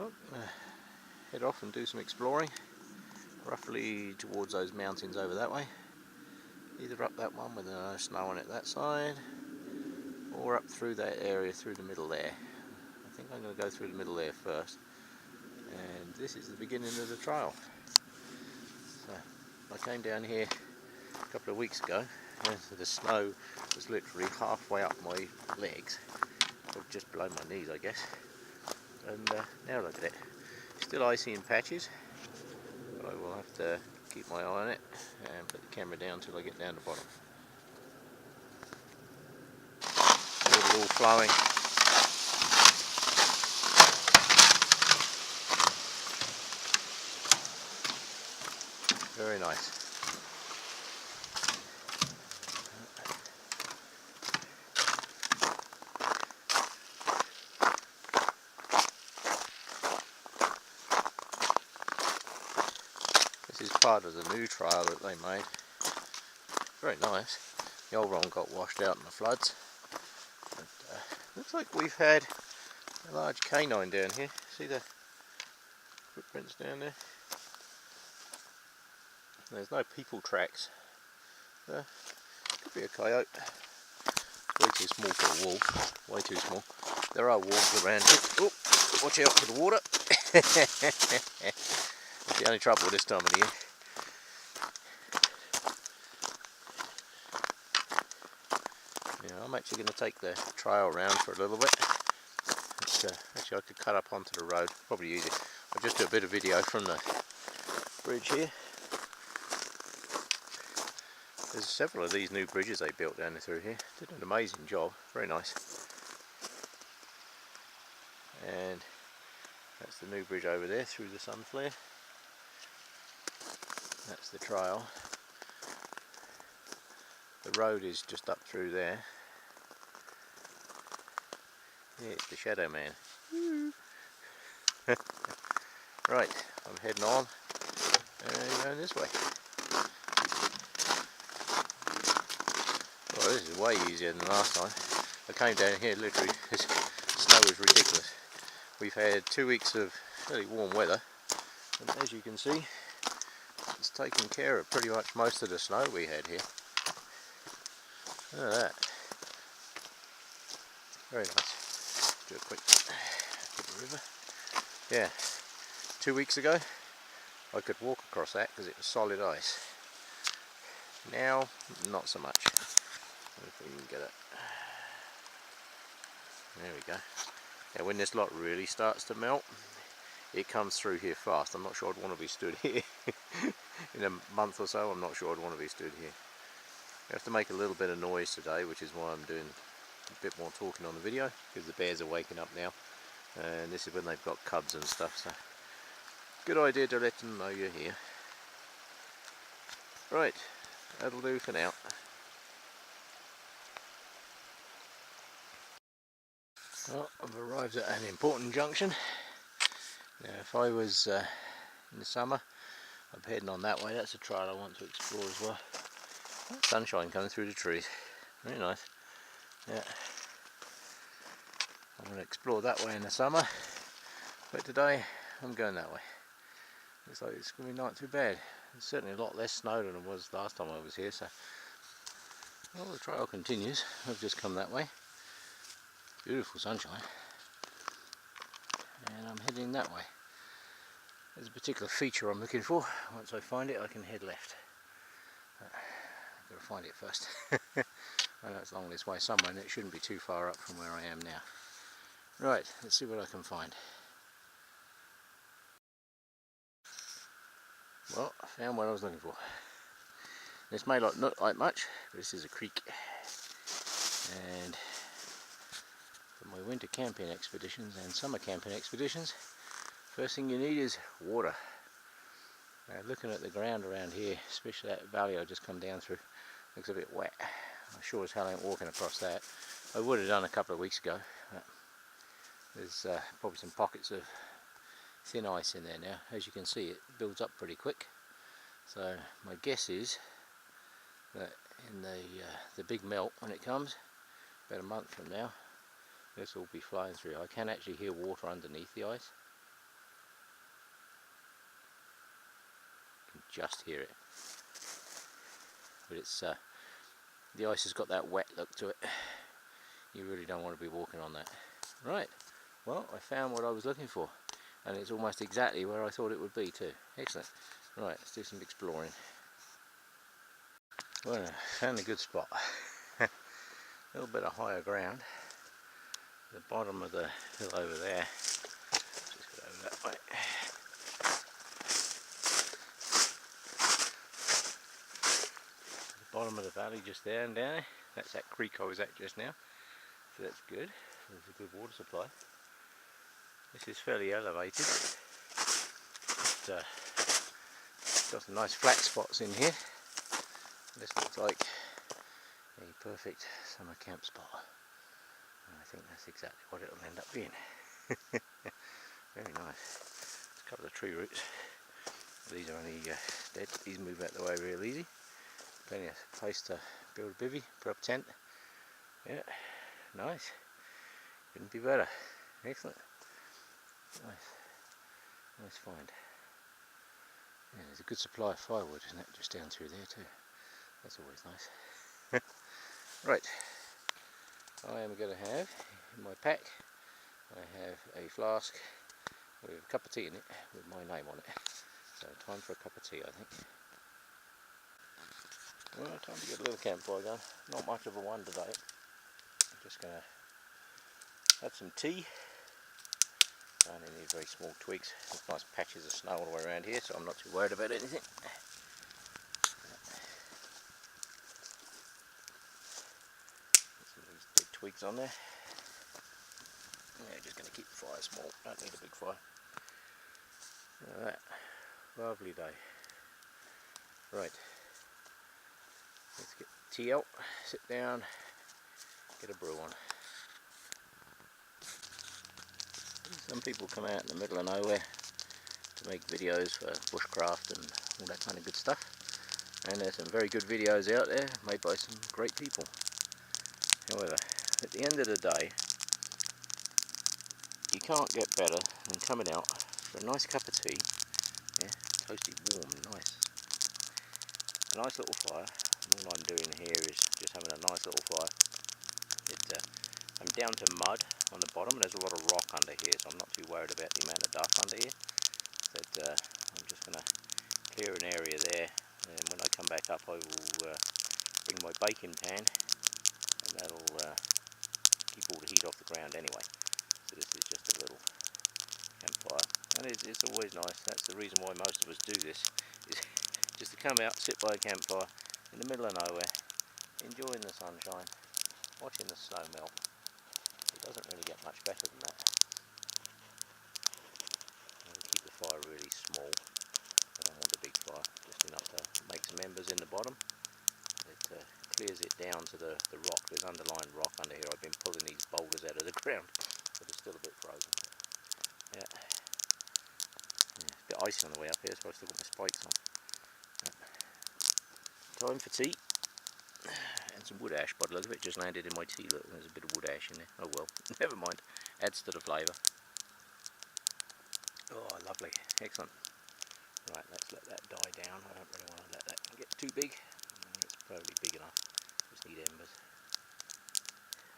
Well, head off and do some exploring, roughly towards those mountains over that way. Either up that one with no snow on it that side, or up through that area through the middle there. I think I'm going to go through the middle there first. And this is the beginning of the trail. So I came down here a couple of weeks ago and the snow was literally halfway up my legs, or just below my knees I guess. And now look at it, still icy in patches, but I will have to keep my eye on it and put the camera down until I get down to the bottom. Water all flowing. Very nice. This is part of the new trail that they made. Very nice. The old one got washed out in the floods. But, looks like we've had a large canine down here. See the footprints down there? There's no people tracks. Could be a coyote. Way too small for a wolf. Way too small. There are wolves around here. Oh, watch out for the water. That's the only trouble this time of the year. Yeah, I'm actually going to take the trail around for a little bit. Actually, I could cut up onto the road. Probably easier. I'll just do a bit of video from the bridge here. There's several of these new bridges they built down through here. Did an amazing job. Very nice. And that's the new bridge over there through the sun flare. That's the trail. The road is just up through there. Yeah, it's the Shadow Man. Right, I'm heading on and going this way. Well, this is way easier than last time. I came down here, literally, this snow was ridiculous. We've had 2 weeks of fairly warm weather, and as you can see, it's taken care of pretty much most of the snow we had here. Look at that. Very nice. Do a quick look at the river. Yeah, 2 weeks ago I could walk across that because it was solid ice. Now, not so much. If we can get it. There we go. Now when this lot really starts to melt, it comes through here fast. I'm not sure I'd want to be stood here. In a month or so, I'm not sure I'd want to be stood here. I have to make a little bit of noise today, which is why I'm doing a bit more talking on the video, because the bears are waking up now. And this is when they've got cubs and stuff, so good idea to let them know you're here. Right, that'll do for now. Well, I've arrived at an important junction. Now if I was in the summer, I'm heading on that way. That's a trail I want to explore as well. Sunshine coming through the trees. Very nice. Yeah. I'm going to explore that way in the summer, but today I'm going that way. Looks like it's going to be not too bad. There's certainly a lot less snow than it was last time I was here, so well, the trail continues. I've just come that way. Beautiful sunshine, and I'm heading that way. There's a particular feature I'm looking for. Once I find it, I can head left. I've got to find it first. I know it's along this way somewhere, and it shouldn't be too far up from where I am now. Right, let's see what I can find. Well, I found what I was looking for. This may not look like much, but this is a creek. And for my winter camping expeditions and summer camping expeditions, first thing you need is water. Now, looking at the ground around here, especially that valley I just come down through, looks a bit wet. I sure as hell ain't walking across that. I would have done a couple of weeks ago. But there's probably some pockets of thin ice in there now. As you can see, it builds up pretty quick. So my guess is that in the big melt, when it comes, about a month from now, this will be flowing through. I can actually hear water underneath the ice. just hear it. But it's the ice has got that wet look to it. You really don't want to be walking on that. Right, well, I found what I was looking for, and it's almost exactly where I thought it would be too. Excellent. Right, let's do some exploring. Well, I found a good spot. A little bit of higher ground. The bottom of the hill over there. Just go over that way. The bottom of the valley just there and down. That's that creek I was at just now. So that's good. There's a good water supply. This is fairly elevated. Got some nice flat spots in here. This looks like a perfect summer camp spot. And I think that's exactly what it'll end up being. Very nice. There's a couple of tree roots. These are only dead. These move out the way real easy. Plenty of place to build a bivvy, put up a tent. Yeah, nice. Couldn't be better. Excellent. Nice find. Yeah, there's a good supply of firewood, isn't it? Just down through there too. That's always nice. Right, I am going to have in my pack, I have a flask with a cup of tea in it with my name on it. So time for a cup of tea, I think. Well, time to get a little campfire going. Not much of a one today. I'm just going to have some tea. Only need very small twigs. There's nice patches of snow all the way around here, so I'm not too worried about anything. Some of these dead twigs on there. Yeah, just going to keep the fire small. Don't need a big fire. Alright, lovely day. Right, let's get the tea out, sit down, get a brew on. Some people come out in the middle of nowhere to make videos for bushcraft and all that kind of good stuff, and there's some very good videos out there made by some great people. However, at the end of the day, you can't get better than coming out for a nice cup of tea, yeah, toasty, warm, nice. A nice little fire, and all I'm doing here is just having a nice little fire. I'm down to mud on the bottom, and there's a lot of rock under here, so I'm not too worried about the amount of dust under here. But I'm just going to clear an area there, and when I come back up I will bring my baking pan, and that'll keep all the heat off the ground anyway. So this is just a little campfire, and it's always nice. That's the reason why most of us do this, is just to come out, sit by a campfire in the middle of nowhere, enjoying the sunshine, watching the snow melt. It doesn't really get much better than that. And keep the fire really small. I don't want a big fire, just enough to make some embers in the bottom. It clears it down to the rock. There's underlying rock under here. I've been pulling these boulders out of the ground, but it's still a bit frozen. Yeah. It's a bit icy on the way up here, so I've still got my spikes on. Yeah. Time for tea. And some wood ash by the look of it, just landed in my tea. Look, there's a bit of wood ash in there. Oh well, never mind. Adds to the flavour. Oh, lovely. Excellent. Right, let's let that die down. I don't really want to let that get too big. It's probably big enough. Just need embers.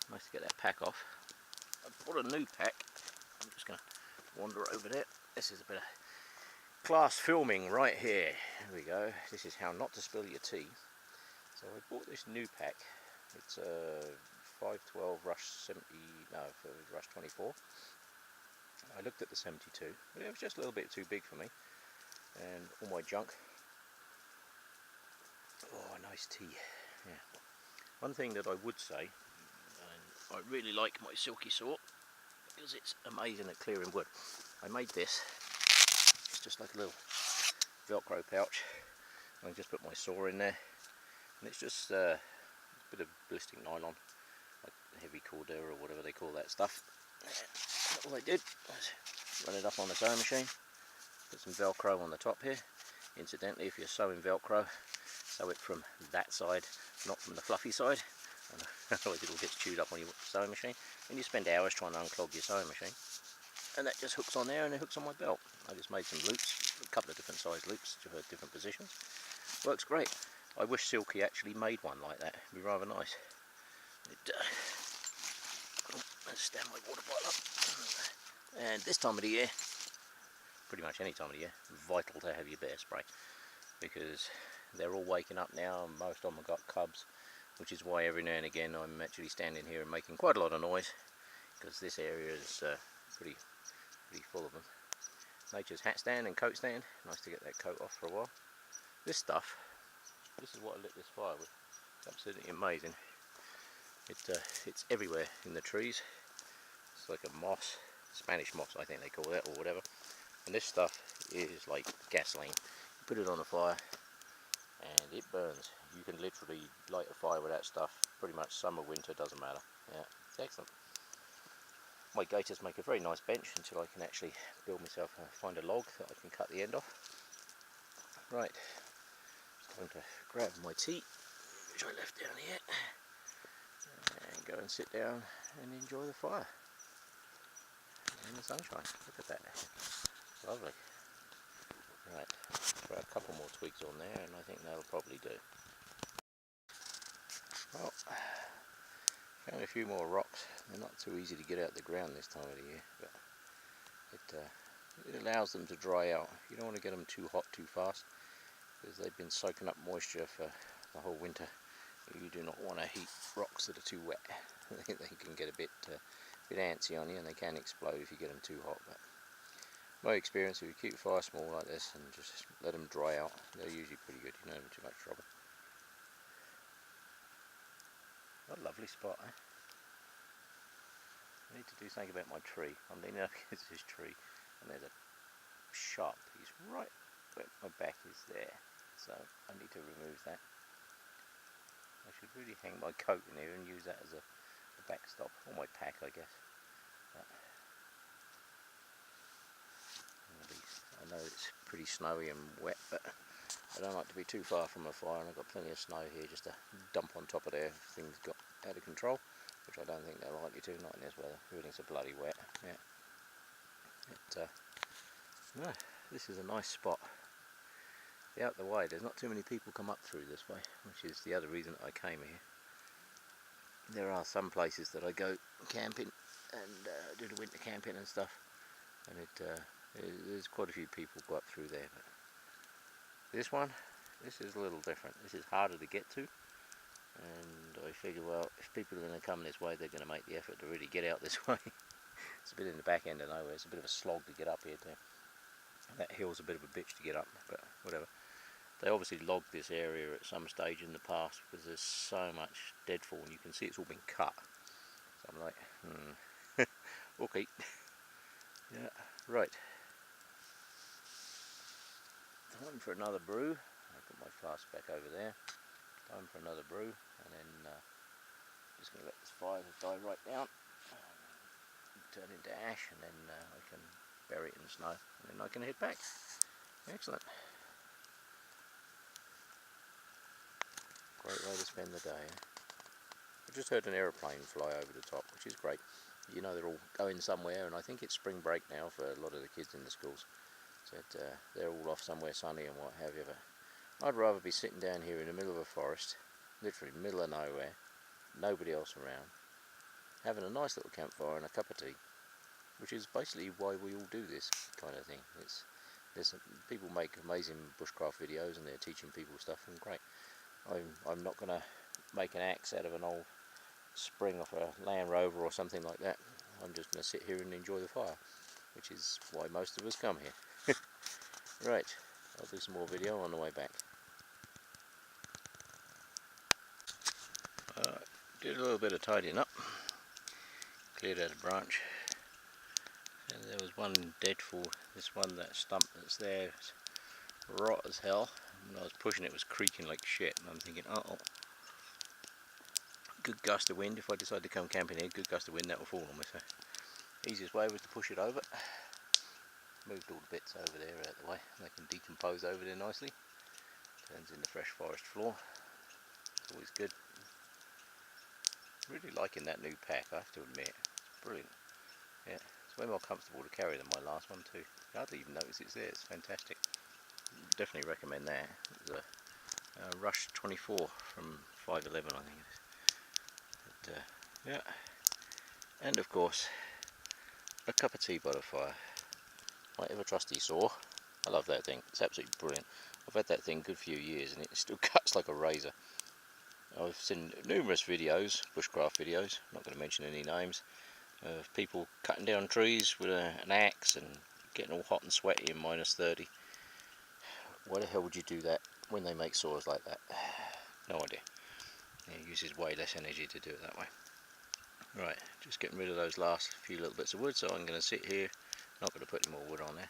Nice to get that pack off. I bought a new pack. I'm just going to wander over there. This is a bit of class filming right here. There we go. This is how not to spill your tea. So I bought this new pack. It's a 512 Rush 70, no, for Rush 24. I looked at the 72, but it was just a little bit too big for me. And all my junk. Oh, nice tea. Yeah. One thing that I would say, I really like my silky saw because it's amazing at clearing wood. I made this. It's just like a little Velcro pouch. I just put my saw in there. And it's just a bit of ballistic nylon, like heavy Cordura or whatever they call that stuff. And all I did was run it up on the sewing machine, put some Velcro on the top here. Incidentally, if you're sewing Velcro, sew it from that side, not from the fluffy side, otherwise it all gets chewed up on your sewing machine. And you spend hours trying to unclog your sewing machine. And that just hooks on there, and it hooks on my belt. I just made some loops a couple of different size loops for different positions. Works great. I wish Silky actually made one like that. It'd be rather nice. Let's stand my water bottle up. And this time of the year, pretty much any time of the year, vital to have your bear spray, because they're all waking up now and most of them have got cubs, which is why every now and again I'm actually standing here and making quite a lot of noise, because this area is pretty full of them. Nature's hat stand and coat stand. Nice to get that coat off for a while. This stuff, this is what I lit this fire with. It's absolutely amazing. It's everywhere in the trees. It's like a moss, Spanish moss I think they call that, or whatever. And this stuff is like gasoline. You put it on a fire and it burns. You can literally light a fire with that stuff pretty much summer, winter, doesn't matter. Yeah, it's excellent. My gators make a very nice bench until I can actually build myself, find a log that I can cut the end off. Right, it's time to grab my tea, which I left down here, and go and sit down and enjoy the fire in the sunshine. Look at that, lovely. Right, throw a couple more twigs on there and I think that'll probably do. Well, found a few more rocks. They're not too easy to get out of the ground this time of the year, but it allows them to dry out. You don't want to get them too hot too fast, because they've been soaking up moisture for the whole winter. You do not want to heat rocks that are too wet. They can get a bit antsy on you and they can explode if you get them too hot. But my experience, if you keep the fire small like this and just let them dry out, they're usually pretty good. You don't have too much trouble. What a lovely spot, eh? I need to do something about my tree. I'm leaning up against this tree and there's a sharp piece right where my back is there. So I need to remove that. I should really hang my coat in here and use that as a backstop, or my pack I guess. But I know it's pretty snowy and wet, but I don't like to be too far from a fire, and I've got plenty of snow here just to dump on top of there if things got out of control, which I don't think they're likely to, not in this weather. Everything's so bloody wet. Yeah. No, this is a nice spot. Out the way, there's not too many people come up through this way, which is the other reason that I came here. There are some places that I go camping and do the winter camping and stuff, and there's quite a few people go up through there, but this is a little different. This is harder to get to, and I figure, well, if people are going to come this way, they're going to make the effort to really get out this way. It's a bit in the back end of nowhere. It's a bit of a slog to get up here too. That hill's a bit of a bitch to get up, but whatever. They obviously logged this area at some stage in the past because there's so much deadfall, and you can see it's all been cut. So I'm like, okay. Yeah, right. Time for another brew. I'll put my flask back over there. Time for another brew, and then just going to let this fire die right down, turn into ash, and then I can bury it in the snow, and then I can head back. Excellent. Great way to spend the day. Eh? I just heard an aeroplane fly over the top, which is great. You know they're all going somewhere, and I think it's spring break now for a lot of the kids in the schools. So they're all off somewhere sunny and what have you. But I'd rather be sitting down here in the middle of a forest, literally middle of nowhere, nobody else around, having a nice little campfire and a cup of tea, which is basically why we all do this kind of thing. People make amazing bushcraft videos and they're teaching people stuff, and great. I'm not going to make an axe out of an old spring off a Land Rover or something like that. I'm just going to sit here and enjoy the fire, which is why most of us come here. Right, I'll do some more video on the way back. Did a little bit of tidying up, cleared out a branch, and there was one deadfall. This one, that stump that's there, it's rot as hell. When I was pushing it was creaking like shit, and I'm thinking, uh-oh, good gust of wind. If I decide to come camping here, good gust of wind, that will fall on me. So easiest way was to push it over. Moved all the bits over there out of the way. They can decompose over there nicely. Turns into fresh forest floor. It's always good. Really liking that new pack, I have to admit. It's brilliant. Yeah, It's way more comfortable to carry than my last one too. You hardly even notice it's there. It's fantastic. Definitely recommend that. It's a Rush 24 from 511, I think it is. But, yeah, and of course a cup of tea by the fire. My ever trusty saw. I love that thing. It's absolutely brilliant. I've had that thing a good few years and it still cuts like a razor. I've seen numerous videos, bushcraft videos, not going to mention any names, of people cutting down trees with an axe and getting all hot and sweaty in -30. Why the hell would you do that when they make saws like that? No idea. It uses way less energy to do it that way. Right, just getting rid of those last few little bits of wood, so I'm going to sit here, not going to put any more wood on there,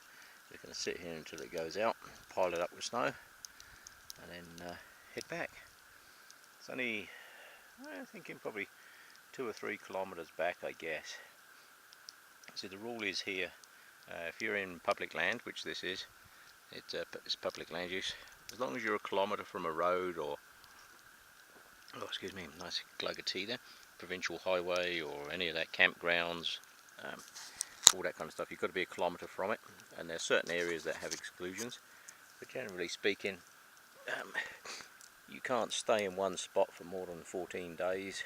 just going to sit here until it goes out, pile it up with snow, and then head back. It's only, I'm thinking probably 2 or 3 kilometres back, I guess. See, the rule is here, if you're in public land, which this is, it's public land use, as long as you're a kilometre from a road or, oh excuse me, nice glug of tea there, provincial highway or any of that campgrounds, all that kind of stuff, you've got to be a kilometre from it, and there's certain areas that have exclusions, but generally speaking, you can't stay in one spot for more than 14 days.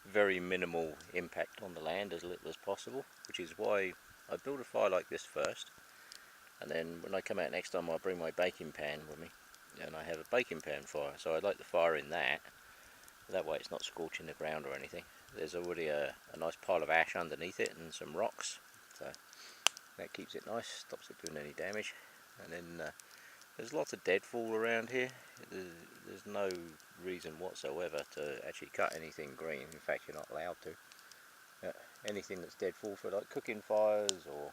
Very minimal impact on the land, as little as possible, which is why I build a fire like this first, and then when I come out next time I'll bring my baking pan with me, and I have a baking pan fire, so I light the fire in that. That way it's not scorching the ground or anything. There's already a nice pile of ash underneath it and some rocks, so that keeps it nice, stops it doing any damage. And then there's lots of deadfall around here. There's no reason whatsoever to actually cut anything green. In fact, you're not allowed to. Anything that's deadfall for like cooking fires or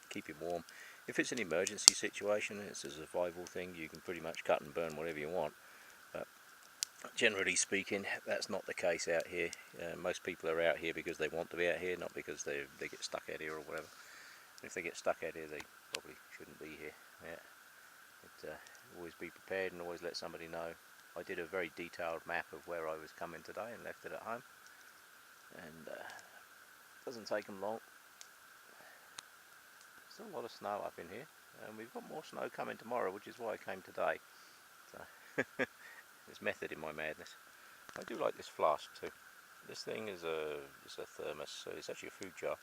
keeping warm. If it's an emergency situation, it's a survival thing, you can pretty much cut and burn whatever you want. But generally speaking, that's not the case out here. Most people are out here because they want to be out here, not because they get stuck out here or whatever. If they get stuck out here, they probably shouldn't be here. Yeah. But, always be prepared and always let somebody know. I did a very detailed map of where I was coming today and left it at home. And doesn't take them long. Still a lot of snow up in here, and we've got more snow coming tomorrow, which is why I came today. So there's method in my madness. I do like this flask too. This thing is it's a thermos, so it's actually a food jar,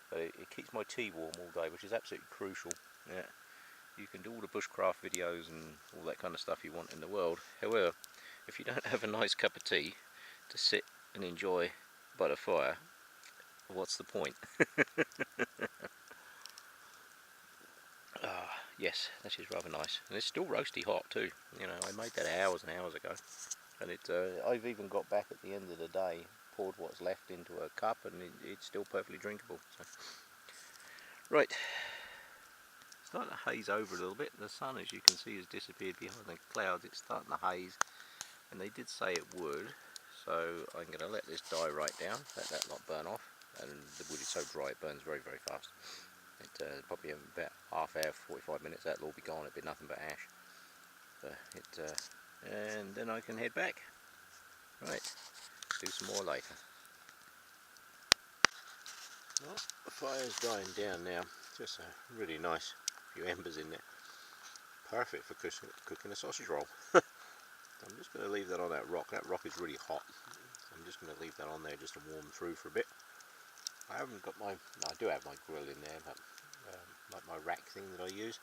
but it keeps my tea warm all day, which is absolutely crucial. Yeah, you can do all the bushcraft videos and all that kind of stuff you want in the world. However, if you don't have a nice cup of tea to sit and enjoy by the fire, what's the point? Yes, that is rather nice, and it's still roasty hot too. You know, I made that hours and hours ago, and I've even got back at the end of the day, poured what's left into a cup, and it's still perfectly drinkable. So. Right, starting to haze over a little bit. The sun, as you can see, has disappeared behind the clouds. It's starting to haze, and they did say it would, so I'm going to let this die right down, let that not burn off, and the wood is so dry it burns very, very fast. Probably about half hour, 45 minutes, that'll all be gone, it'll be nothing but ash. And then I can head back. Right, do some more later. Well, the fire's dying down now, just a really nice few embers in there. Perfect for cooking a sausage roll. I'm just going to leave that on that rock. That rock is really hot. So I'm just going to leave that on there just to warm through for a bit. I haven't got my, no, I do have my grill in there, but like my rack thing that I use,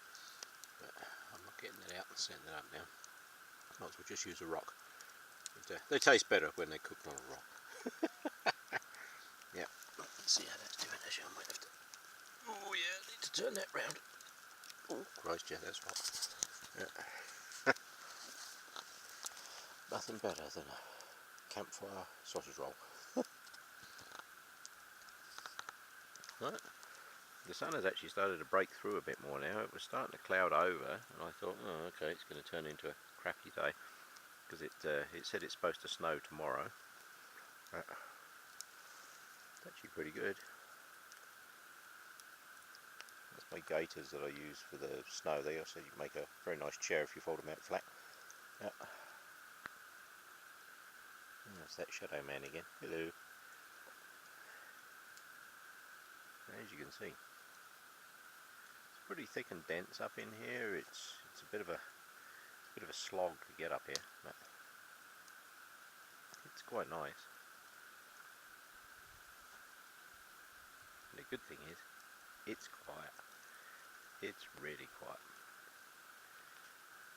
but I'm not getting it out and setting it up now. Might as well just use a rock. But, they taste better when they're cooked on a rock. Yeah, let's see how that's doing. Actually, I might have to, oh yeah, I need to turn that round. Oh Christ, yeah, that's hot. Yeah. Nothing better than a campfire sausage roll. Right. The sun has actually started to break through a bit more now. It was starting to cloud over, and I thought, oh, okay, it's going to turn into a crappy day, because it said it's supposed to snow tomorrow. It's actually pretty good. That's my gaiters that I use for the snow. They also make a very nice chair if you fold them out flat. Yep. That's that shadow man again. Hello. As can see. It's pretty thick and dense up in here. It's a bit of a slog to get up here, but it's quite nice. And the good thing is, it's quiet. It's really quiet.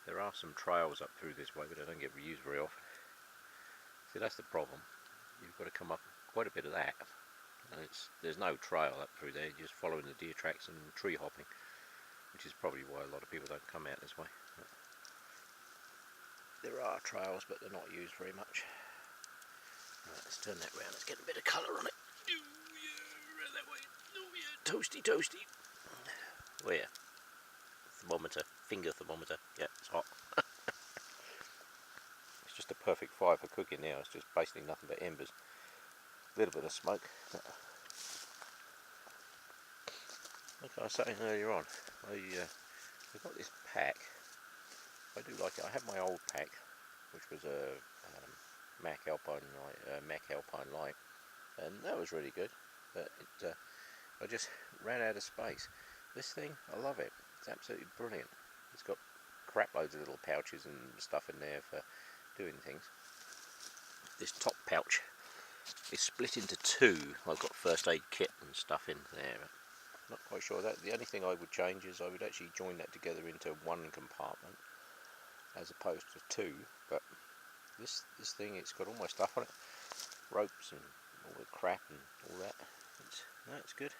There are some trails up through this way, but they don't get used very often. See, that's the problem. You've got to come up quite a bit of that. And there's no trail up through there, you're just following the deer tracks and tree hopping, which is probably why a lot of people don't come out this way. But there are trails, but they're not used very much. Right, let's turn that round, let's get a bit of colour on it. Oh yeah, right that way. Oh yeah, toasty, toasty. Where? Thermometer, finger thermometer. Yeah, it's hot. It's just a perfect fire for cooking now. It's just basically nothing but embers. A little bit of smoke. Like I was saying earlier on, I got this pack. I do like it. I have my old pack, which was a Mac Alpine Light, and that was really good. But I just ran out of space. This thing, I love it. It's absolutely brilliant. It's got crap loads of little pouches and stuff in there for doing things. This top pouch is split into two. I've got first aid kit and stuff in there. Not quite sure that. The only thing I would change is I would actually join that together into one compartment as opposed to two. But this thing, it's got all my stuff on it, ropes and all the crap and all that. It's good.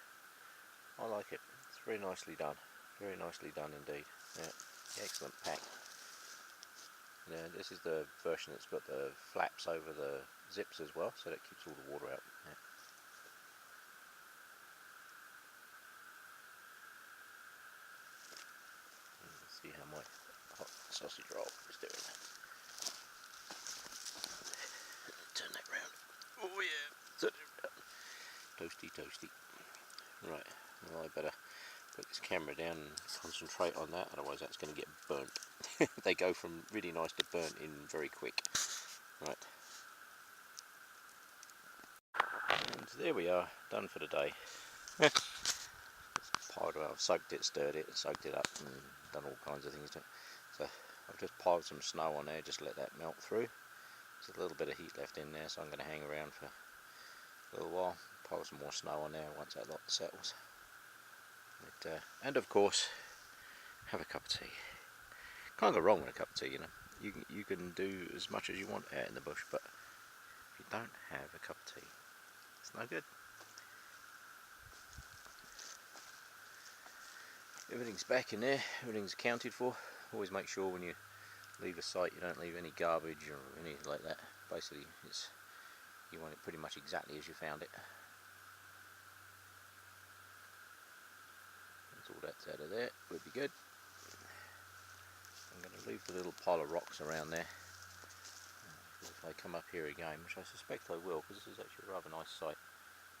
I like it. It's very nicely done. Very nicely done indeed. Yeah, excellent pack. Yeah, this is the version that's got the flaps over the zips as well, so that keeps all the water out. Yeah. Let's see how my hot sausage roll is doing. Turn that round. Oh yeah, turn it round. Toasty, toasty. Right, well I better put this camera down and concentrate on that, otherwise that's going to get burnt. They go from really nice to burnt in very quick. Right. And there we are, done for the day. Piled it up, soaked it, stirred it, soaked it up and done all kinds of things to it. So I've just piled some snow on there, just let that melt through. There's a little bit of heat left in there, so I'm going to hang around for a little while, pile some more snow on there once that lot settles. And of course, have a cup of tea. Can't go wrong with a cup of tea, you know. You can do as much as you want out in the bush, but if you don't have a cup of tea, it's no good. Everything's back in there, everything's accounted for. Always make sure when you leave a site you don't leave any garbage or anything like that. Basically, you want it pretty much exactly as you found it. Once all that's out of there, we'll be good. I'm going to leave the little pile of rocks around there. If I come up here again, which I suspect I will, because this is actually a rather nice site,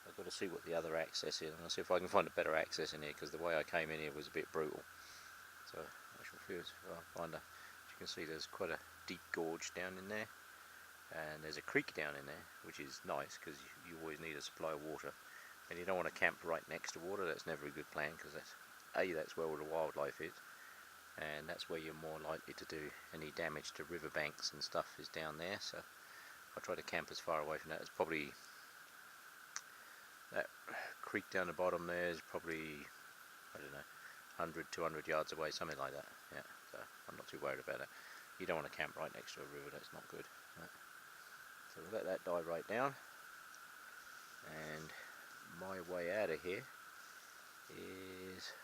I've got to see what the other access is, and I'll see if I can find a better access in here, because the way I came in here was a bit brutal. So I shall feel if I find as you can see, there's quite a deep gorge down in there, and there's a creek down in there, which is nice because you always need a supply of water, and you don't want to camp right next to water. That's never a good plan, because that's where all the wildlife is, and that's where you're more likely to do any damage to riverbanks and stuff is down there. So I try to camp as far away from that. It's probably that creek down the bottom there is probably, I don't know, 100, 200 yards away, something like that. Yeah, so I'm not too worried about that. You don't want to camp right next to a river, that's not good. Right. So we'll let that die right down, and my way out of here is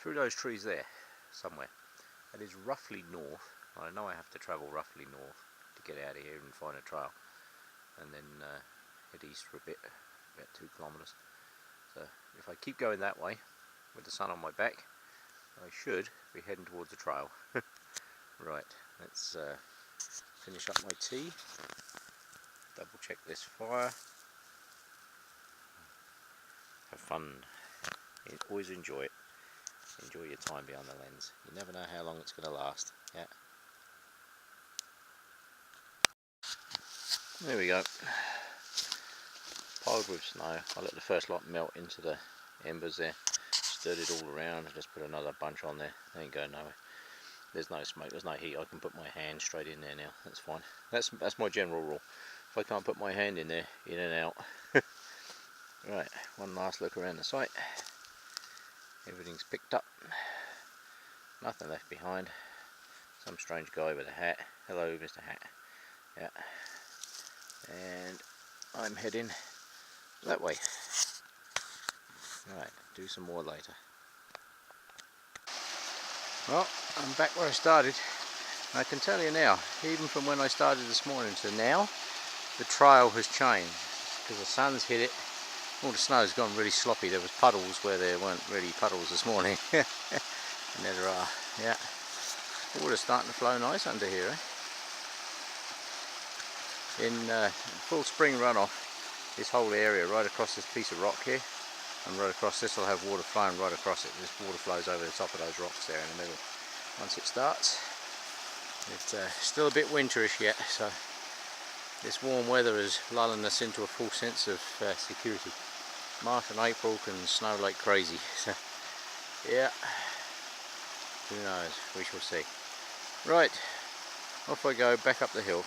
through those trees there, somewhere. That is roughly north. I know I have to travel roughly north to get out of here and find a trail, and then head east for a bit, about 2 kilometres. So if I keep going that way with the sun on my back, I should be heading towards the trail. Right, let's finish up my tea, double check this fire, have fun, always enjoy it, enjoy your time behind the lens. You never know how long it's going to last. Yeah. There we go. Piled with snow. I let the first lot melt into the embers there. Stirred it all around and just put another bunch on there. They ain't going nowhere. There's no smoke, there's no heat. I can put my hand straight in there now. That's fine. That's my general rule. If I can't put my hand in there, in and out. Right, one last look around the site. Everything's picked up. Nothing left behind. Some strange guy with a hat. Hello, Mr. Hat. Yeah. And I'm heading that way. Right, do some more later. Well, I'm back where I started. I can tell you now, even from when I started this morning to now, the trail has changed because the sun's hit it. All the snow's gone really sloppy. There was puddles where there weren't really puddles this morning. And there are, yeah. Water's starting to flow nice under here, eh? In full spring runoff, this whole area right across this piece of rock here, and right across this will have water flowing right across it. This water flows over the top of those rocks there in the middle. Once it starts, it's still a bit winterish yet, so this warm weather is lulling us into a full sense of security. March and April can snow like crazy, so yeah, who knows, we shall see. Right, off I go back up the hill.